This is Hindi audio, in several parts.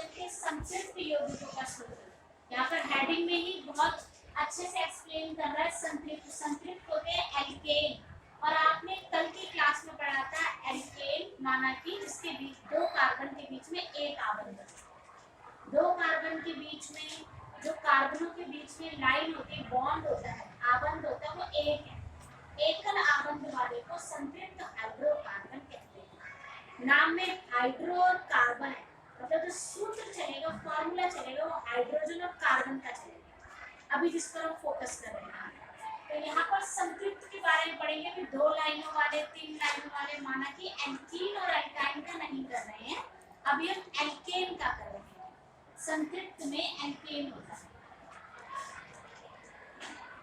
हाइड्रोजन के संतृप्त यौगिकों का सूत्र। यहाँ पर हेडिंग में ही बहुत अच्छे से एक्सप्लेन कर रहा है। संतृप्त संतृप्त होते हैं एल्केन, और आपने कल की क्लास में पढ़ा था एल्केन माना कि जिसके बीच दो कार्बन के बीच में एक आबंध, दो कार्बन के बीच में जो कार्बनों के बीच में लाइन होती है, बॉन्ड होता है, आबंध होता है, वो एक है। एकल आबंध वाले को संतृप्त हाइड्रोकार्बन कहते हैं। नाम में हाइड्रो और कार्बन है, मतलब जो सूत्र चलेगा, फॉर्मूला चलेगा, वो हाइड्रोजन और कार्बन का चलेगा। अभी जिस पर हम फोकस कर रहे हैं, तो यहाँ पर संतृप्त के बारे में पढ़ेंगे। अभी 2 लाइनों वाले 3 लाइनों वाले माना कि एल्कीन और एल्काइन का नहीं कर रहे हैं, अभी हम एल्केन का कर रहे हैं। संतृप्त में एल्केन होता है,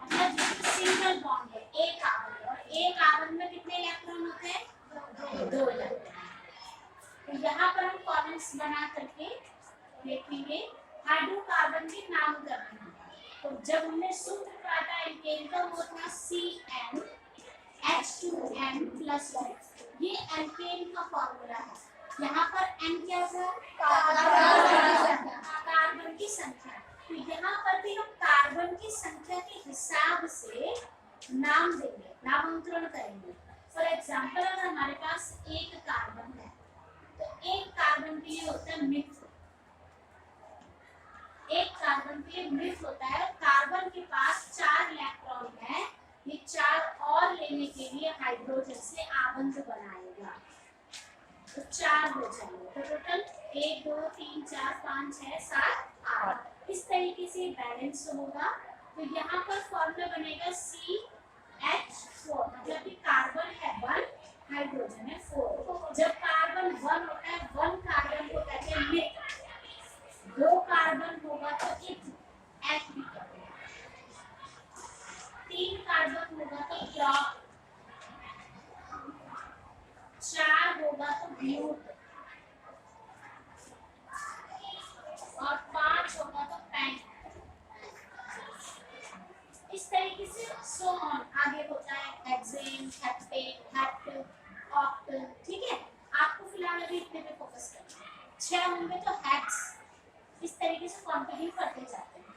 मतलब जिसमें सिंगल बॉन्ड है, एक कार्बन, और एक कार्बन में कितने इलेक्ट्रॉन होते हैं? 2 इलेक्ट्रॉन। तो यहाँ पर हम कॉलम्स बना करके देखेंगे हाइड्रोकार्बन के नाम करते हैं। तो जब हमने सूत्र पढ़ा था एल्केन का, वो था CnH2n+2। ये एल्केन का फॉर्मूला है। यहाँ पर n क्या था? कार्बन की संख्या। तो यहाँ पर भी हम कार्बन की संख्या के हिसाब से नाम देंगे, नामांकन करेंगे। फॉर एग्जाम्पल, अगर हमारे पास एक कार्बन है, तो एक कार्बन के लिए होता है मिथ, एक कार्बन के लिए मिथ होता है। कार्बन के पास 4 इलेक्ट्रॉन है, ये 4 और लेने के लिए हाइड्रोजन से आबंध बनाएगा, तो 4 हो जाएंगे। तो टोटल 1 2 3 4 5 6 7 8 इस तरीके से बैलेंस होगा। तो यहाँ पर फॉर्मूला बनेगा CH4, मतलब कि कार्बन है 1, हाइड्रोजन है 4। जब कार्बन 1 होता है, 1 कार्बन को कहते हैं मिथ, 2 कार्बन होगा तो इथ, F भी कहते हैं, 3 कार्बन होगा तो प्रोप, 4 होगा तो ब्यूट, और 5 होगा तो पेंट। इस तरीके से सो ऑन आगे होता है, हेक्सेन, हेप्टेन, हेप्ट, ऑक्ट। ठीक है, आपको फिलहाल अभी इतने पे फोकस करना है। 6 होंगे तो हेक्स, इस तरीके से कंटिन्यू करते जाते हैं।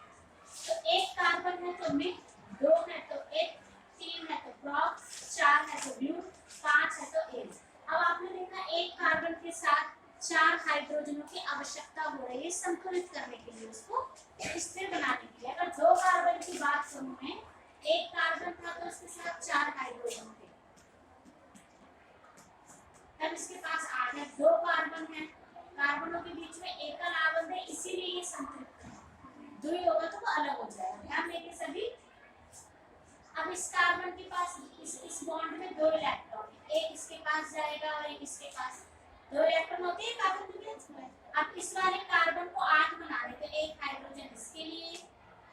तो एक कार्बन है तो मिथ, 2 है तो एक, 3 है तो प्रोप, 4 है तो ब्यूट, 5 है तो एन। अब आपने देखा एक कार्बन के साथ 4 हाइड्रोजनों की आवश्यकता हो रही है संतुलित करने के लिए, उसको स्थिर बनाने के लिए। अगर 2 कार्बन की बात करूं मैं, एक कार्बन था तो उसके साथ 4 हाइड्रोजन थे, तब इसके पास 8 है। 2 कार्बन है, कार्बनों के बीच में एकल आबंध है, इसीलिए ये संतृप्त है। 2 ही होगा तो वो अलग हो जाएगा, ध्यान देंगे सभी। अब इस कार्बन के पास इस बॉन्ड में 2 इलेक्ट्रॉन, एक इसके पास जाएगा और एक इसके पास, 2 इलेक्ट्रॉन होते हैं कार्बन के बीच। अब इस वाले कार्बन को 8 बनाने, तो एक हाइड्रोजन इसके लिए,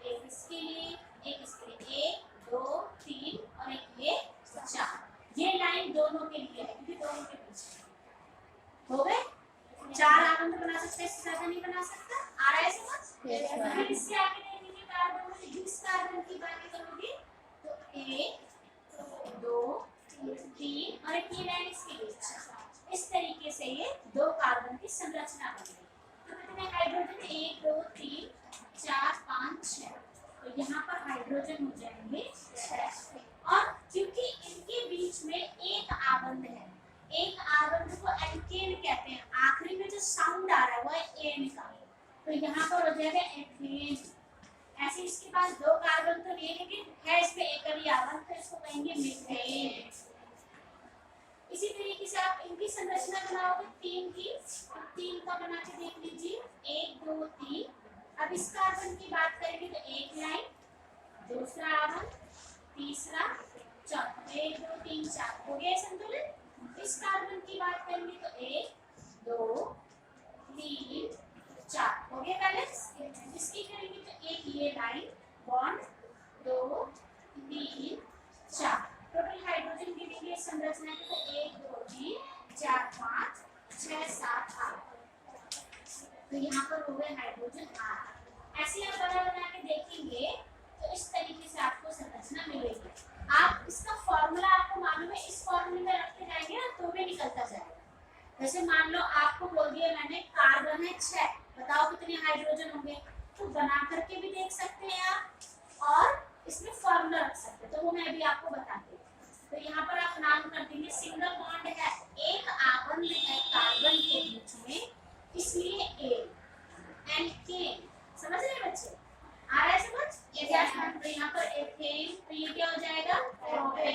एक इसके लिए, एक इसके लिए, 1 2 3 और एक ये 4। ये लाइन दोनों के लिए है, क्योंकि दोनों के बीच हो गए। 4 आबंध बना सकते हैं, इससे ज्यादा नहीं बना सकता। आ रहा है समझ? फिर इससे आगे देखेंगे कार्बन में, जिस कार्बन की बात करोगे तो 1 2 3 और एक ये लाइन इसके बीच। इस तरीके से ये 2 कार्बन की संरचना बनेगी। तो कितने हाइड्रोजन? 1 2 3 4 5 6। तो यहाँ पर हाइड्रोजन हो जाएंगे 6। और क्योंकि इनके बीच में एक आबंध है, एक आबंध को एल्केन कहते हैं, आखिरी में जो साउंड आ रहा है वो है एन का, तो यहाँ पर हो जाएगा एथेन। ऐसे इसके पास 2 कार्बन तो नहीं, लेकिन है इसमें एकल ही आबंध, तो इसको कहेंगे मीथेन। इसी तरीके से आप इनकी संरचना बनाओगे 3 की, 3 का बना के देख लीजिए, 1 2 3। अब इस कार्बन की बात करेंगे तो एक लाइन, दूसरा आबंध, तीसरा, चौथा, 1 2 3 4 हो गया संतुलित। इस कार्बन की बात करेंगे तो 1 2 3 4 हो गया बैलेंस। इसकी करेंगे तो एक ये लाइन, बॉन्ड, 2 3 4। टोटल हाइड्रोजन की डिग्री संरचना की तो 1 2 3 4 5 6 7 8। तो यहाँ पर हो गए हाइड्रोजन 8। ऐसे आप बना के देखेंगे तो इस तरीके से आपको संरचना मिलेगी। आप इसका फॉर्मूला आपको मालूम है, इस फॉर्मूले में रखते जाएंगे ना तो भी निकलता जाएगा। जैसे मान लो आपको बोल दिया मैंने कार्बन है 6, बताओ कितने हाइड्रोजन होंगे, तो बना करके भी देख सकते हैं आप और इसमें फॉर्मूला रख सकते हैं, तो वो मैं भी आपको बताती हूँ। तो यहाँ पर आप नाम कर देंगे, सिंगल बॉन्ड है, एक आबंध है कार्बन के बीच में, इसलिए ए एल्केन। समझ रहे हैं बच्चे, आ रहा है समझ? Yes ma'am. तो यहाँ पर एथेन, तो ये क्या हो जाएगा propane,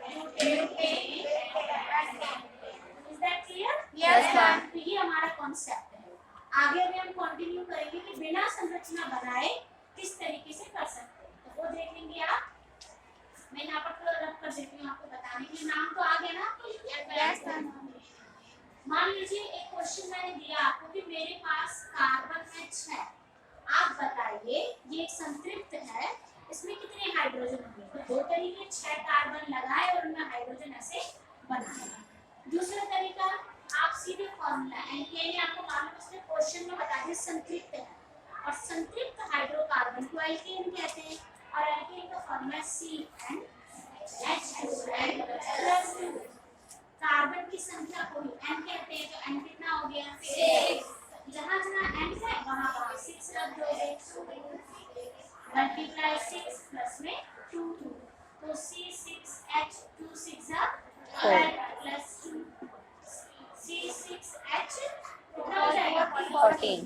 butane, is that clear? Yes ma'am. तो ये हमारा कॉन्सेप्ट है। आगे भी हम कंटिन्यू करेंगे कि बिना संरचना बनाए किस तरीके से कर सकते हैं, तो वो देखेंगे आप। मैं यहाँ पर रख कर देती हूँ आपको बताने के लिए। नाम तो आ गया ना? Yes ma'am. मान लीजिए एक क्वेश्चन मैंने दिया आपको कि मेरे पास कार्बन है 6, आप बताइए ये एक संतृप्त है, इसमें कितने हाइड्रोजन होंगे, तो दो तरीके, 6 कार्बन लगाए और उनमें हाइड्रोजन ऐसे बनाए। दूसरा तरीका, आप सीधे फॉर्मूला एल्केन, आपको मालूम है उसने क्वेश्चन में बता दिया संतृप्त है, और संतृप्त हाइड्रोकार्बन को एल्केन कहते हैं, और एल्केन का फॉर्मूला CnH2n+2। कार्बन की संख्या को n कहते हैं, तो n कितना हो गया 6, जहाँ जहाँ n है वहाँ वहाँ 6 रख दोगे, मल्टीप्लाई 6 प्लस में 2 2, तो C6H2 6 प्लस 2 C6H कितना हो जाएगा 14।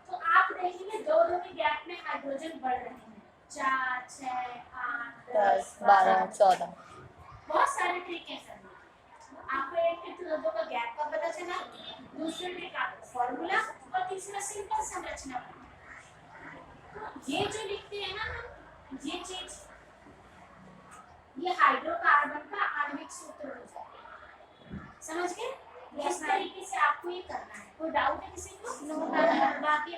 तो आप देखेंगे दो दो के गैप में हाइड्रोजन बढ़ रहे हैं, 4 6 8 10 12 14। बहुत सारे ट्रिक है सर। आपको एक ट्रिक दो का गैप का पता चला, दूसरी ट्रिक आपको फॉर्मूला, और तीसरा सिंपल संरचना। तो ये जो लिखते हैं ना हम, ये चीज, ये हाइड्रोकार्बन का आणविक सूत्र हो जाएगा, समझ गए? इस तरीके से आपको ये करना है। कोई डाउट है किसी को? बाकी